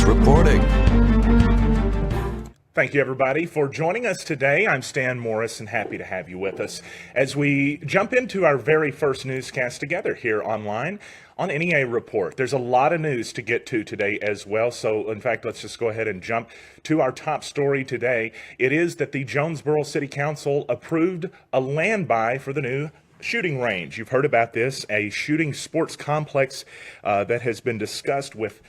Reporting. Thank you, everybody, for joining us today. I'm Stan Morris and happy to have you with us as we jump into our very first newscast together here online on NEA Report. There's a lot of news to get to today as well. So, in fact, let's just go ahead and jump to our top story today. It is that the Jonesboro City Council approved a land buy for the new shooting range. You've heard about this, a shooting sports complex that has been discussed with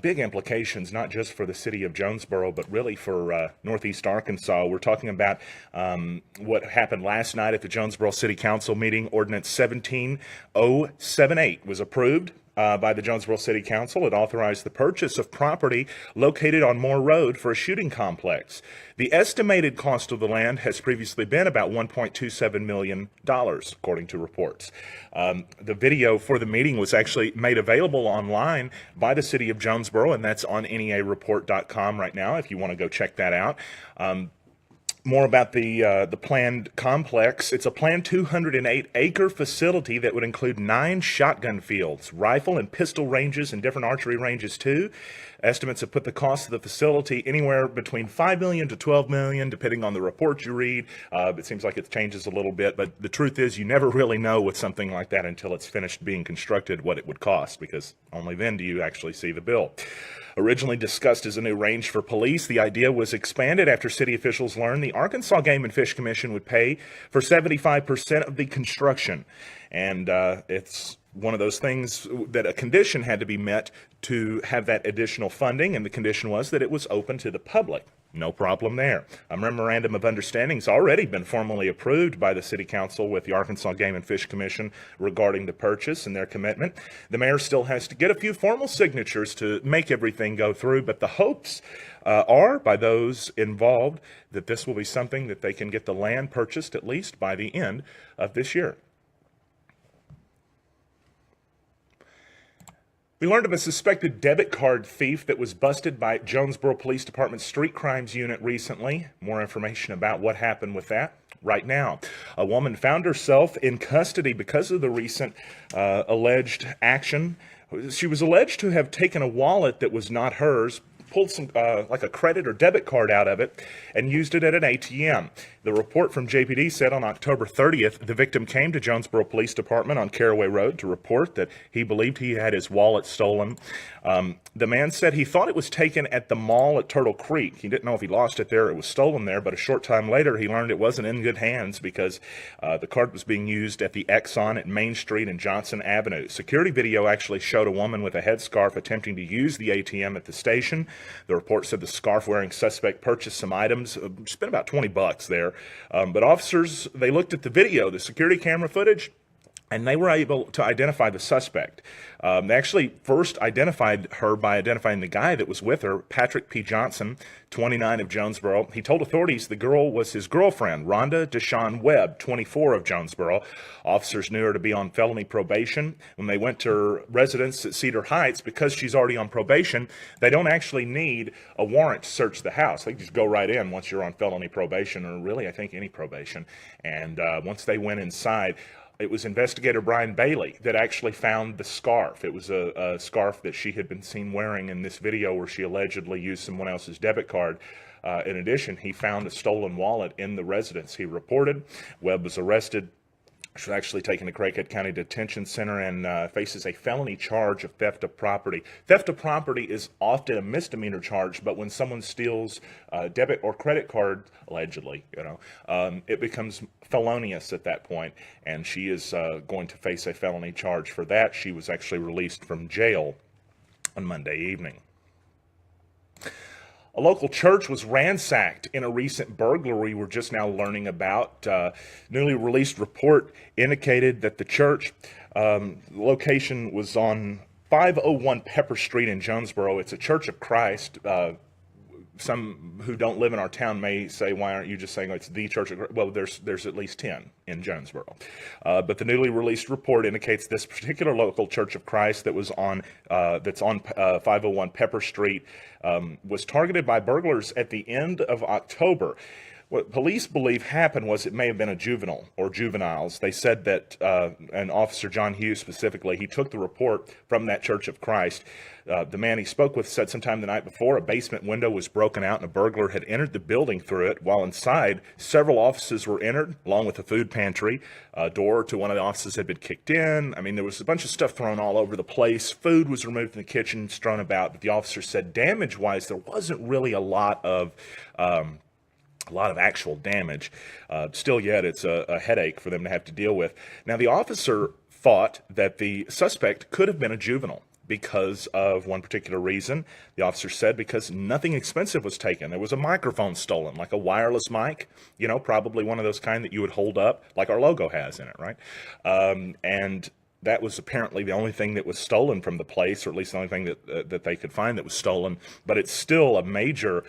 big implications, not just for the city of Jonesboro, but really for Northeast Arkansas. We're talking about what happened last night at the Jonesboro City Council meeting. Ordinance 17078 was approved by the Jonesboro City Council. It authorized the purchase of property located on Moore Road for a shooting complex. The estimated cost of the land has previously been about $1.27 million, according to reports. The video for the meeting was actually made available online by the city of Jonesboro, and that's on neareport.com right now if you want to go check that out. More about the planned complex. It's a planned 208-acre facility that would include 9 shotgun fields, rifle and pistol ranges, and different archery ranges too. Estimates have put the cost of the facility anywhere between $5 million to $12 million, depending on the report you read. It seems like it changes a little bit, but the truth is you never really know with something like that until it's finished being constructed what it would cost, because only then do you actually see the bill. Originally discussed as a new range for police, the idea was expanded after city officials learned the Arkansas Game and Fish Commission would pay for 75% of the construction. And it's one of those things that a condition had to be met to have that additional funding, and the condition was that it was open to the public. No problem there. A memorandum of understanding has already been formally approved by the City Council with the Arkansas Game and Fish Commission regarding the purchase and their commitment. The mayor still has to get a few formal signatures to make everything go through, but the hopes are by those involved that this will be something that they can get the land purchased at least by the end of this year. We learned of a suspected debit card thief that was busted by Jonesboro Police Department Street Crimes Unit recently. More information about what happened with that right now. A woman found herself in custody because of the recent alleged action. She was alleged to have taken a wallet that was not hers, pulled some like a credit or debit card out of it, and used it at an ATM. The report from JPD said on October 30th, the victim came to Jonesboro Police Department on Caraway Road to report that he believed he had his wallet stolen. The man said he thought it was taken at the mall at Turtle Creek. He didn't know if he lost it there or it was stolen there, but a short time later he learned it wasn't in good hands because the card was being used at the Exxon at Main Street and Johnson Avenue. Security video actually showed a woman with a headscarf attempting to use the ATM at the station. The report said the scarf-wearing suspect purchased some items, spent about $20 there. But officers, they looked at the video, the security camera footage, and they were able to identify the suspect. They actually first identified her by identifying the guy that was with her, Patrick P. Johnson, 29 of Jonesboro. He told authorities the girl was his girlfriend, Rhonda Deshawn Webb, 24 of Jonesboro. Officers knew her to be on felony probation. When they went to her residence at Cedar Heights, because she's already on probation, they don't actually need a warrant to search the house. They just go right in once you're on felony probation, or really, I think, any probation. And once they went inside, it was investigator Brian Bailey that actually found the scarf. It was a scarf that she had been seen wearing in this video where she allegedly used someone else's debit card. In addition, he found a stolen wallet in the residence. He reported. Webb was arrested. She was actually taken to Craighead County Detention Center and faces a felony charge of theft of property. Theft of property is often a misdemeanor charge, but when someone steals debit or credit card, allegedly, it becomes felonious at that point, and she is going to face a felony charge for that. She was actually released from jail on Monday evening. A local church was ransacked in a recent burglary we're just now learning about. Newly released report indicated that the church location was on 501 Pepper Street in Jonesboro. It's a Church of Christ some who don't live in our town may say, why aren't you just saying it's the Church of Christ? Well, there's at least 10 in Jonesboro. But the newly released report indicates this particular local Church of Christ that was that's on 501 Pepper Street was targeted by burglars at the end of October. What police believe happened was it may have been a juvenile or juveniles. They said that an officer, John Hughes specifically, he took the report from that Church of Christ. The man he spoke with said sometime the night before a basement window was broken out and a burglar had entered the building through it. While inside, several offices were entered, along with a food pantry. A door to one of the offices had been kicked in. I mean, there was a bunch of stuff thrown all over the place. Food was removed from the kitchen, strewn about. But the officer said damage-wise, there wasn't really a lot of actual damage. Still yet, it's a headache for them to have to deal with. Now, the officer thought that the suspect could have been a juvenile because of one particular reason. The officer said because nothing expensive was taken. There was a microphone stolen, like a wireless mic, probably one of those kind that you would hold up, like our logo has in it, right? And that was apparently the only thing that was stolen from the place, or at least the only thing that they could find that was stolen. But it's still a major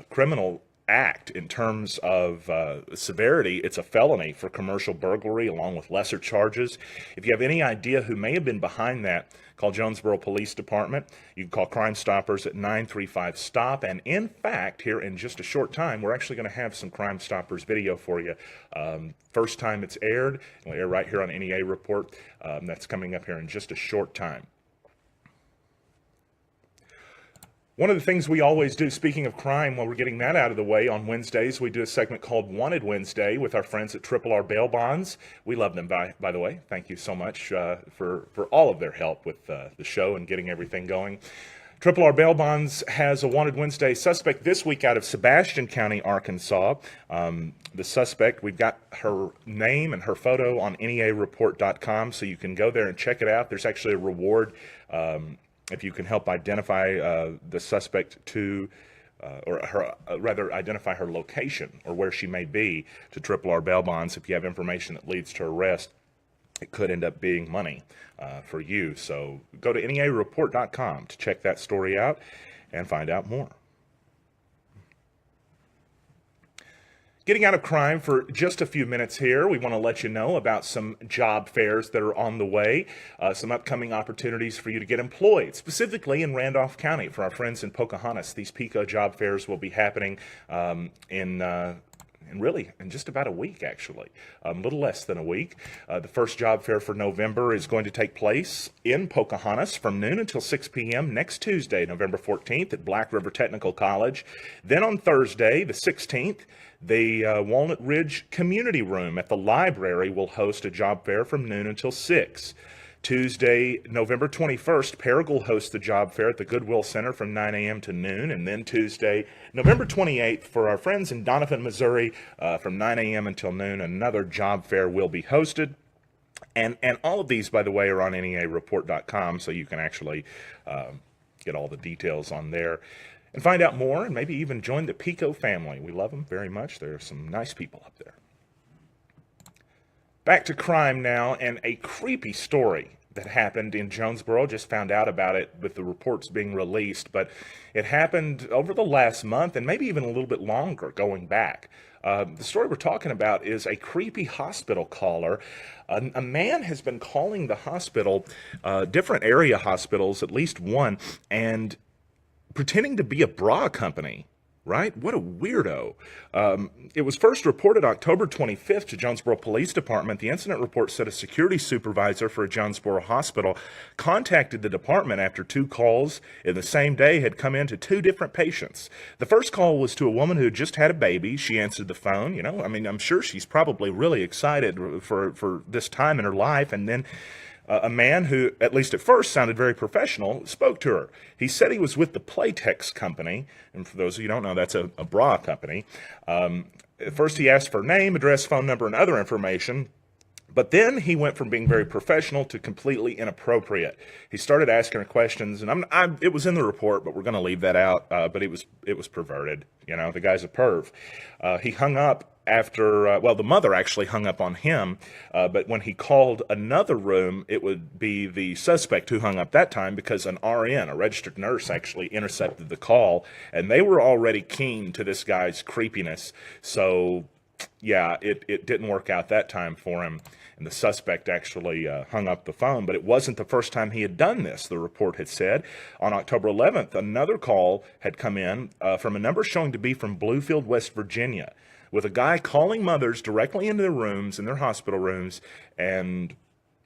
criminal act in terms of severity. It's a felony for commercial burglary along with lesser charges. If you have any idea who may have been behind that, call Jonesboro Police Department. You can call Crime Stoppers at 935-STOP. And in fact, here in just a short time, we're actually going to have some Crime Stoppers video for you. First time it's aired, it'll air right here on NEA Report. That's coming up here in just a short time. One of the things we always do, speaking of crime, while we're getting that out of the way, on Wednesdays, we do a segment called Wanted Wednesday with our friends at R Bail Bonds. We love them, by the way. Thank you so much for all of their help with the show and getting everything going. R Bail Bonds has a Wanted Wednesday suspect this week out of Sebastian County, Arkansas. The suspect, we've got her name and her photo on NEAreport.com, so you can go there and check it out. There's actually a reward if you can help identify the suspect identify her location or where she may be to R Bail Bonds. If you have information that leads to arrest, it could end up being money for you. So go to NEAreport.com to check that story out and find out more. Getting out of crime for just a few minutes here, we want to let you know about some job fairs that are on the way, some upcoming opportunities for you to get employed, specifically in Randolph County. For our friends in Pocahontas, these PICO job fairs will be happening in just about a week, actually, a little less than a week. The first job fair for November is going to take place in Pocahontas from noon until 6 p.m. next Tuesday, November 14th at Black River Technical College. Then on Thursday, the 16th, the Walnut Ridge Community Room at the library will host a job fair from noon until 6. Tuesday, November 21st, Paragould hosts the job fair at the Goodwill Center from 9 a.m. to noon. And then Tuesday, November 28th, for our friends in Donovan, Missouri, from 9 a.m. until noon, another job fair will be hosted. And all of these, by the way, are on NEAreport.com, so you can actually get all the details on there and find out more, and maybe even join the PICO family. We love them very much. There are some nice people up there. Back to crime now, and a creepy story that happened in Jonesboro. Just found out about it with the reports being released, but it happened over the last month and maybe even a little bit longer going back. The story we're talking about is a creepy hospital caller. A man has been calling the hospital, different area hospitals, at least one, and pretending to be a bra company. Right? What a weirdo. It was first reported October 25th to Jonesboro Police Department. The incident report said a security supervisor for a Jonesboro hospital contacted the department after 2 calls in the same day had come in to 2 different patients. The first call was to a woman who had just had a baby. She answered the phone. I'm sure she's probably really excited for this time in her life. And then a man who, at least at first, sounded very professional, spoke to her. He said he was with the Playtex company, and for those of you who don't know, that's a bra company. At first, he asked for her name, address, phone number, and other information, but then he went from being very professional to completely inappropriate. He started asking her questions, and it was in the report, but we're going to leave that out, but it was perverted. The guy's a perv. He hung up well, the mother actually hung up on him, but when he called another room, it would be the suspect who hung up that time because an RN, a registered nurse, actually intercepted the call, and they were already keen to this guy's creepiness. So, yeah, it didn't work out that time for him, and the suspect actually hung up the phone, but it wasn't the first time he had done this, the report had said. On October 11th, another call had come in from a number showing to be from Bluefield, West Virginia, with a guy calling mothers directly into their rooms, in their hospital rooms, and,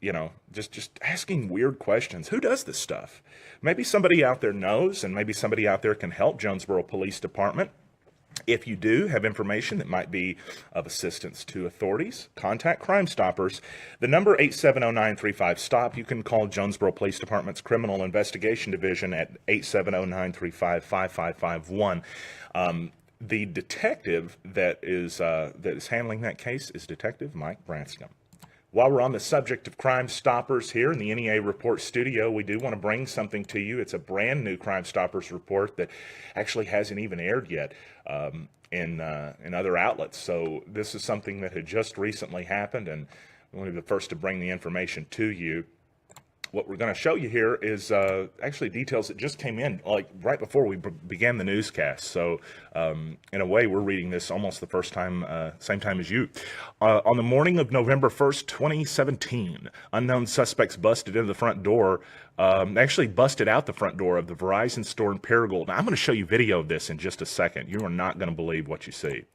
you know, just asking weird questions. Who does this stuff? Maybe somebody out there knows, and maybe somebody out there can help Jonesboro Police Department. If you do have information that might be of assistance to authorities, contact Crime Stoppers. The number 870-935-STOP. You can call Jonesboro Police Department's Criminal Investigation Division at 870-935-5551. The detective that is handling that case is Detective Mike Branscombe. While we're on the subject of Crime Stoppers here in the NEA Report studio, we do want to bring something to you. It's a brand new Crime Stoppers report that actually hasn't even aired yet in other outlets. So this is something that had just recently happened, and we want to be the first to bring the information to you. What we're going to show you here is actually details that just came in like right before we began the newscast. So in a way, we're reading this almost the first time, same time as you. On the morning of November 1st, 2017, unknown suspects busted into the front door, actually busted out the front door of the Verizon store in Paragould. Now, I'm going to show you video of this in just a second. You are not going to believe what you see.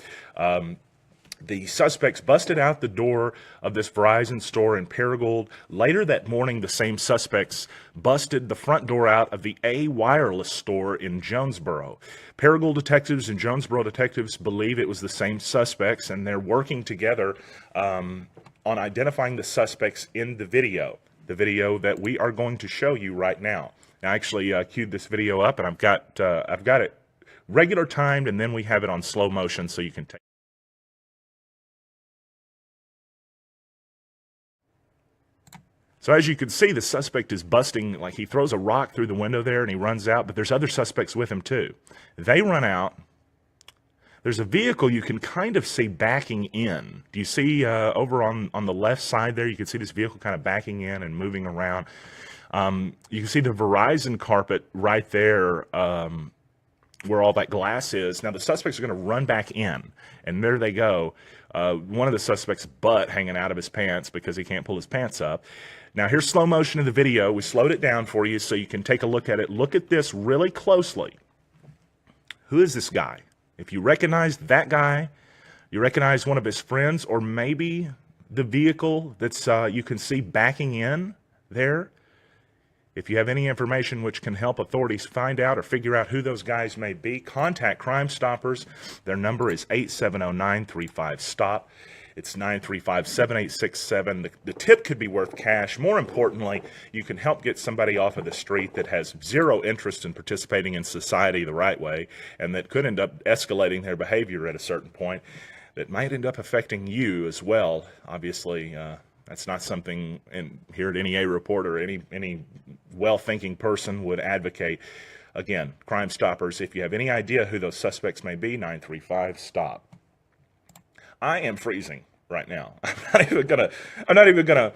The suspects busted out the door of this Verizon store in Paragould. Later that morning, the same suspects busted the front door out of the A Wireless store in Jonesboro. Paragould detectives and Jonesboro detectives believe it was the same suspects, and they're working together on identifying the suspects in the video that we are going to show you right now. I actually queued this video up, and I've got it regular timed, and then we have it on slow motion so you can take. So as you can see, the suspect is busting, like he throws a rock through the window there and he runs out, but there's other suspects with him too. They run out. There's a vehicle you can kind of see backing in. Do you see over on the left side there, you can see this vehicle kind of backing in and moving around. You can see the Verizon carpet right there where all that glass is. Now the suspects are going to run back in, and there they go. One of the suspects' butt hanging out of his pants because he can't pull his pants up. Now, here's slow motion of the video. We slowed it down for you so you can take a look at it. Look at this really closely. Who is this guy? If you recognize that guy, you recognize one of his friends, or maybe the vehicle that's you can see backing in there. If you have any information which can help authorities find out or figure out who those guys may be, contact Crime Stoppers. Their number is 870-935-STOP. It's 935-7867. The tip could be worth cash. More importantly, you can help get somebody off of the street that has zero interest in participating in society the right way, and that could end up escalating their behavior at a certain point that might end up affecting you as well. Obviously, that's not something here at NEA Report or any well-thinking person would advocate. Again, Crime Stoppers, if you have any idea who those suspects may be, 935-STOP. I am freezing right now. I'm not even gonna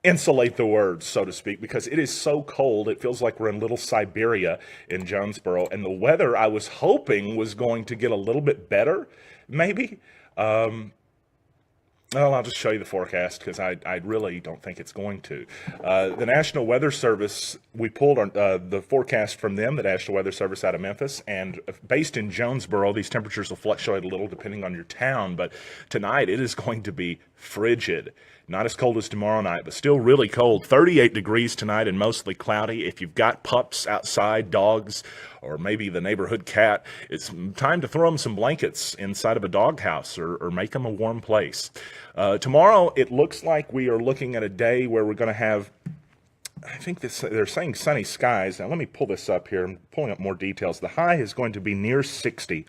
insulate the words, so to speak, because it is so cold. It feels like we're in little Siberia in Jonesboro, and the weather I was hoping was going to get a little bit better, maybe. Well, I'll just show you the forecast because I really don't think it's going to. The National Weather Service, we pulled the forecast from them, the National Weather Service out of Memphis, and based in Jonesboro, these temperatures will fluctuate a little depending on your town, but tonight it is going to be frigid. Not as cold as tomorrow night, but still really cold. 38 degrees tonight and mostly cloudy. If you've got pups outside, dogs, or maybe the neighborhood cat, it's time to throw them some blankets inside of a doghouse or make them a warm place. Tomorrow, it looks like we are looking at a day where we're going to have, I think they're saying sunny skies. Now, let me pull this up here. I'm pulling up more details. The high is going to be near 60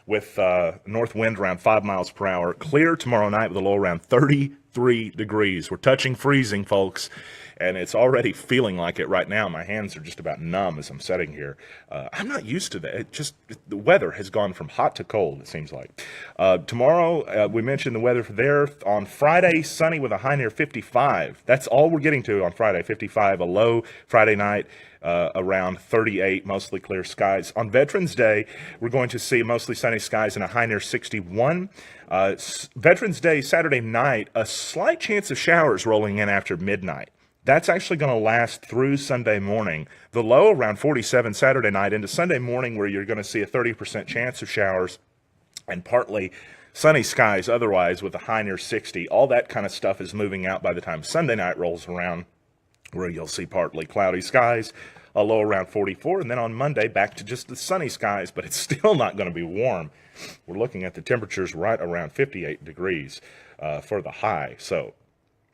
with north wind around 5 miles per hour. Clear tomorrow night with a low around 33. 53 degrees. We're touching freezing, folks, and it's already feeling like it right now. My hands are just about numb as I'm sitting here. I'm not used to that. The weather has gone from hot to cold, it seems like. Tomorrow, we mentioned the weather for there. On Friday, sunny with a high near 55. That's all we're getting to on Friday, 55. A low Friday night. Around 38, mostly clear skies. On Veterans Day, we're going to see mostly sunny skies and a high near 61. Veterans Day, Saturday night, a slight chance of showers rolling in after midnight. That's actually going to last through Sunday morning. The low around 47 Saturday night into Sunday morning, where you're going to see a 30% chance of showers and partly sunny skies otherwise with a high near 60. All that kind of stuff is moving out by the time Sunday night rolls around, where you'll see partly cloudy skies, a low around 44, and then on Monday back to just the sunny skies, but it's still not going to be warm. We're looking at the temperatures right around 58 degrees for the high. So,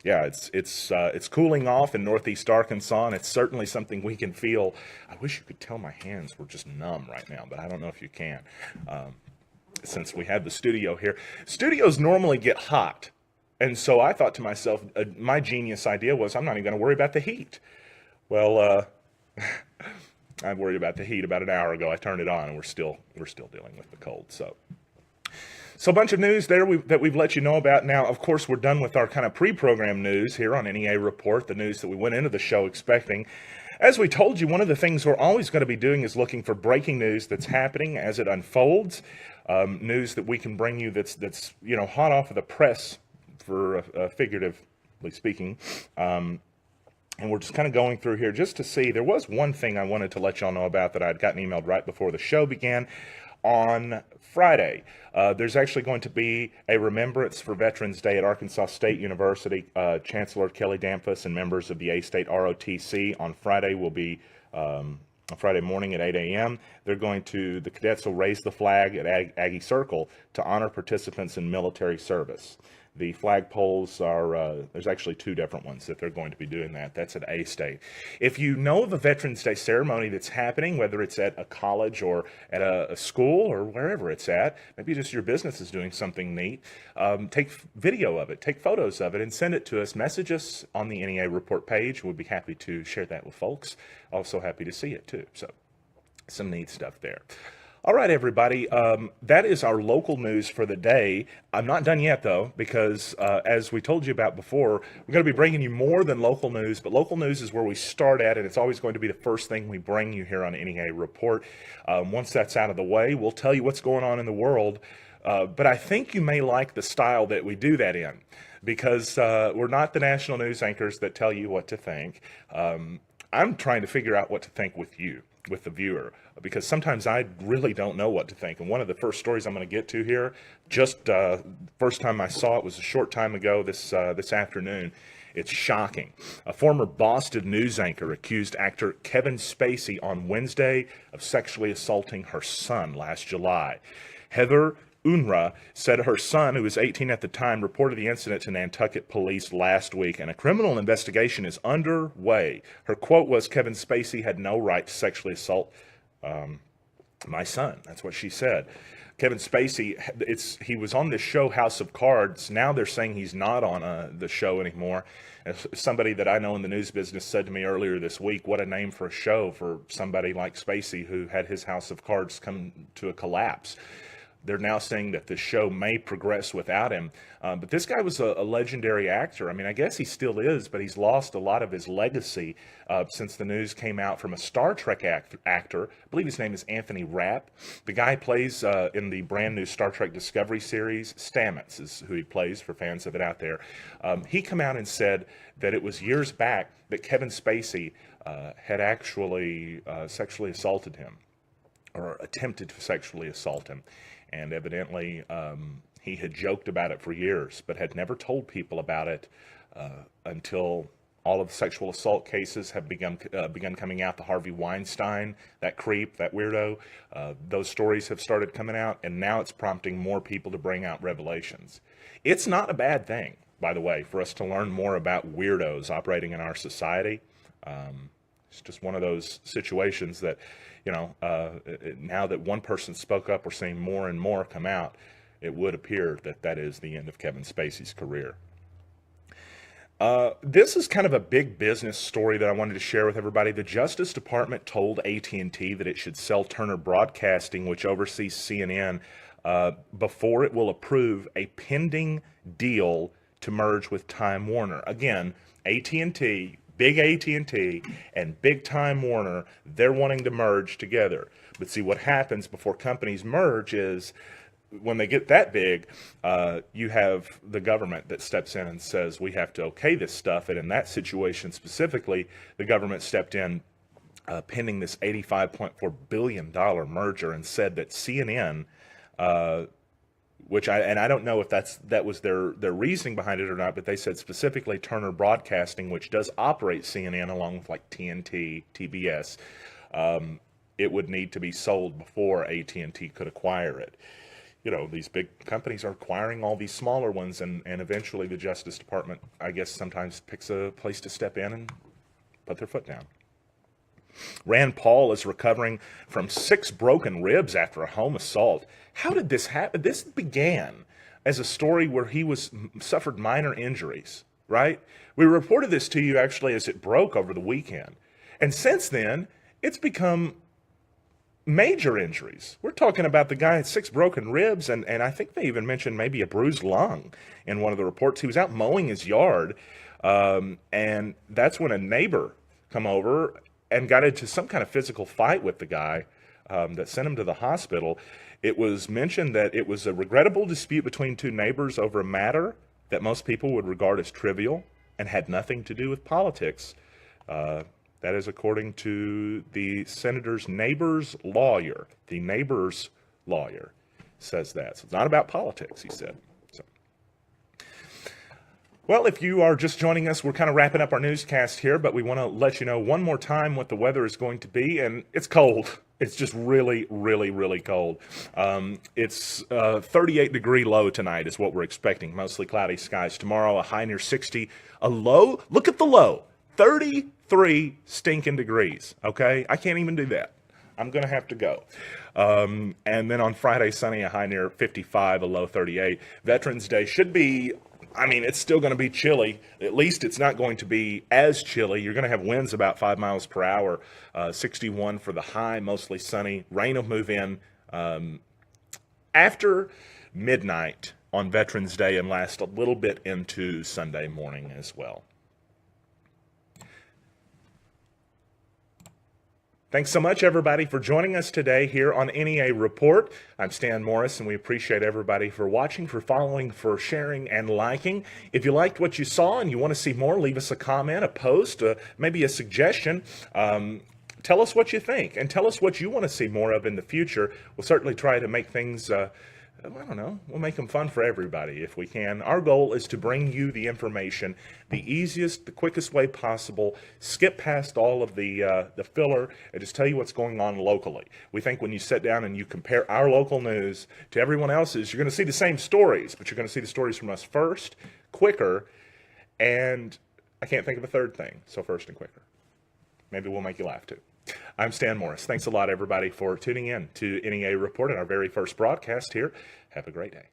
yeah, it's cooling off in northeast Arkansas, and it's certainly something we can feel. I wish you could tell my hands were just numb right now, but I don't know if you can. Since we have the studio here, studios normally get hot. And so I thought to myself, my genius idea was I'm not even going to worry about the heat. Well, I worried about the heat about an hour ago. I turned it on, and we're still dealing with the cold. So a bunch of news there that we've let you know about. Now, of course, we're done with our kind of pre-program news here on NEA Report, the news that we went into the show expecting. As we told you, one of the things we're always going to be doing is looking for breaking news that's happening as it unfolds, news that we can bring you that's hot off of the press, for figuratively speaking. And we're just kind of going through here just to see. There was one thing I wanted to let y'all know about that I'd gotten emailed right before the show began. On Friday, there's actually going to be a remembrance for Veterans Day at Arkansas State University. Chancellor Kelly Danfus and members of the A-State ROTC on Friday will be on Friday morning at 8 a.m. The cadets will raise the flag at Aggie Circle to honor participants in military service. The flagpoles are, there's actually two different ones that they're going to be doing that. That's at A-State. If you know of a Veterans Day ceremony that's happening, whether it's at a college or at a school or wherever it's at, maybe just your business is doing something neat, take video of it, take photos of it, and send it to us. Message us on the NEA Report page. We'll be happy to share that with folks. Also happy to see it, too. So some neat stuff there. All right, everybody, that is our local news for the day. I'm not done yet, though, because as we told you about before, we're going to be bringing you more than local news, but local news is where we start at, and it's always going to be the first thing we bring you here on NEA Report. Once that's out of the way, we'll tell you what's going on in the world, but I think you may like the style that we do that in, because we're not the national news anchors that tell you what to think. I'm trying to figure out what to think with you, with the viewer, because sometimes I really don't know what to think. And one of the first stories I'm going to get to here, just first time I saw it was a short time ago this afternoon. It's shocking. A former Boston news anchor accused actor Kevin Spacey on Wednesday of sexually assaulting her son last July. Heather Unruh said her son, who was 18 at the time, reported the incident to Nantucket police last week, and a criminal investigation is underway. Her quote was, "Kevin Spacey had no right to sexually assault my son." That's what she said. Kevin Spacey, he was on this show, House of Cards. Now they're saying he's not on the show anymore. As somebody that I know in the news business said to me earlier this week, what a name for a show for somebody like Spacey who had his House of Cards come to a collapse. They're now saying that the show may progress without him. But this guy was a legendary actor. I mean, I guess he still is, but he's lost a lot of his legacy since the news came out from a Star Trek actor. I believe his name is Anthony Rapp. The guy plays in the brand new Star Trek Discovery series. Stamets is who he plays, for fans of it out there. He came out and said that it was years back that Kevin Spacey had actually sexually assaulted him, or attempted to sexually assault him. And evidently, he had joked about it for years, but had never told people about it until all of the sexual assault cases have begun coming out. The Harvey Weinstein, that creep, that weirdo, those stories have started coming out, and now it's prompting more people to bring out revelations. It's not a bad thing, by the way, for us to learn more about weirdos operating in our society. It's just one of those situations that, now that one person spoke up, we're seeing more and more come out. It would appear that that is the end of Kevin Spacey's career. This is kind of a big business story that I wanted to share with everybody. The Justice Department told AT&T that it should sell Turner Broadcasting, which oversees CNN, before it will approve a pending deal to merge with Time Warner. Again, AT&T, big AT&T, and big Time Warner, they're wanting to merge together. But see, what happens before companies merge is when they get that big, you have the government that steps in and says, we have to okay this stuff. And in that situation specifically, the government stepped in pending this $85.4 billion merger and said that CNN, I don't know if that was their reasoning behind it or not, but they said specifically Turner Broadcasting, which does operate CNN along with like TNT, TBS, it would need to be sold before AT&T could acquire it. You know, these big companies are acquiring all these smaller ones, and eventually the Justice Department, I guess, sometimes picks a place to step in and put their foot down. Rand Paul is recovering from 6 broken ribs after a home assault. How did this happen? This began as a story where he suffered minor injuries, right? We reported this to you actually as it broke over the weekend. And since then, it's become major injuries. We're talking about the guy had 6 broken ribs, and I think they even mentioned maybe a bruised lung in one of the reports. He was out mowing his yard, and that's when a neighbor come over and got into some kind of physical fight with the guy that sent him to the hospital. It was mentioned that it was a regrettable dispute between 2 neighbors over a matter that most people would regard as trivial and had nothing to do with politics. That is according to the senator's neighbor's lawyer. The neighbor's lawyer says that. So it's not about politics, he said. So. Well, if you are just joining us, we're kind of wrapping up our newscast here, but we want to let you know one more time what the weather is going to be, and it's cold. It's just really, really, really cold. It's 38-degree low tonight is what we're expecting. Mostly cloudy skies tomorrow, a high near 60. A low, look at the low, 33 stinking degrees, okay? I can't even do that. I'm going to have to go. And then on Friday, sunny, a high near 55, a low 38. Veterans Day should be, I mean, it's still going to be chilly. At least it's not going to be as chilly. You're going to have winds about 5 miles per hour, 61 for the high, mostly sunny. Rain will move in after midnight on Veterans Day and last a little bit into Sunday morning as well. Thanks so much, everybody, for joining us today here on NEA Report. I'm Stan Morris, and we appreciate everybody for watching, for following, for sharing, and liking. If you liked what you saw and you want to see more, leave us a comment, a post, maybe a suggestion. Tell us what you think, and tell us what you want to see more of in the future. We'll certainly try to make things I don't know, we'll make them fun for everybody if we can. Our goal is to bring you the information the easiest, the quickest way possible, skip past all of the filler, and just tell you what's going on locally. We think when you sit down and you compare our local news to everyone else's, you're going to see the same stories, but you're going to see the stories from us first, quicker, and I can't think of a third thing, so first and quicker. Maybe we'll make you laugh too. I'm Stan Morris. Thanks a lot, everybody, for tuning in to NEA Report and our very first broadcast here. Have a great day.